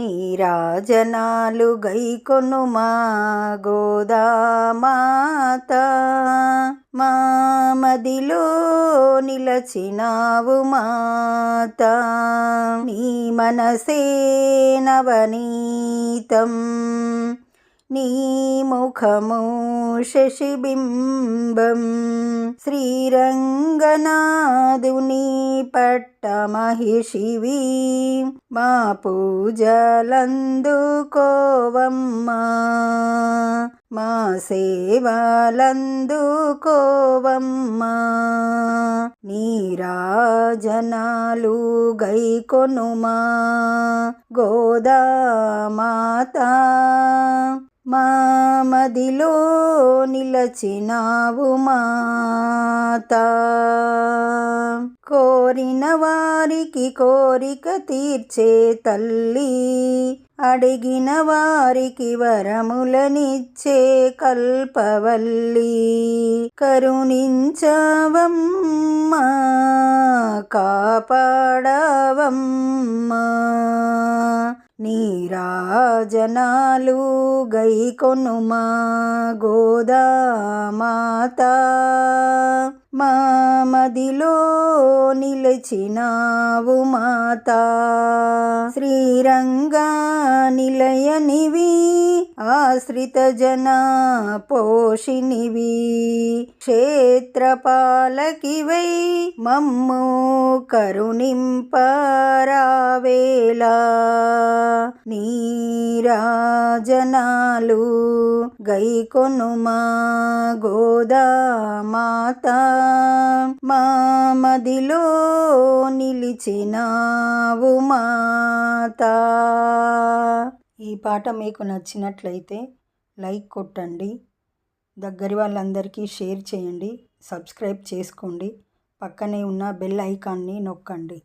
నీరాజనాలు గైకొనుమా గోదామాత, మా మదిలో నిలచినావు మాత. నీ మనసే నవనీతం, నీ ముఖము శశిబింబం. శ్రీరంగనాథుని పట్టమహిషివి, మా పూజలందుకోవమ్మా, మా సేవలందుకోవమ్మా. నీరాజనాలు గైకొనుమా గోదామాత, మా మదిలో నిలచినావు మాత. కోరిన వారికి కోరిక తీర్చే తల్లి, అడిగిన వారికి వరములనిచ్చే కల్పవల్లి. కరుణించవమ్మా, కాపాడవమ్మా. నీరాజనాలు గైకొనుమా గోదామాత, మా మదిలో నిలచినావు మాత. శ్రీరంగా నిలయనివి, ఆశ్రిత జన పోషినివి. క్షేత్రపాలకివై మమ్ము కరుణింపరావేలా. నీరాజనాలు గైకొనుమా గోదామాత, మా మదిలో నిలిచినావు మాత. ఈ పాట మీకు నచ్చినట్లయితే లైక్ కొట్టండి, దగ్గరి వాళ్ళందరికీ షేర్ చేయండి, సబ్స్క్రైబ్ చేసుకోండి, పక్కనే ఉన్న బెల్ ఐకాన్ని నొక్కండి.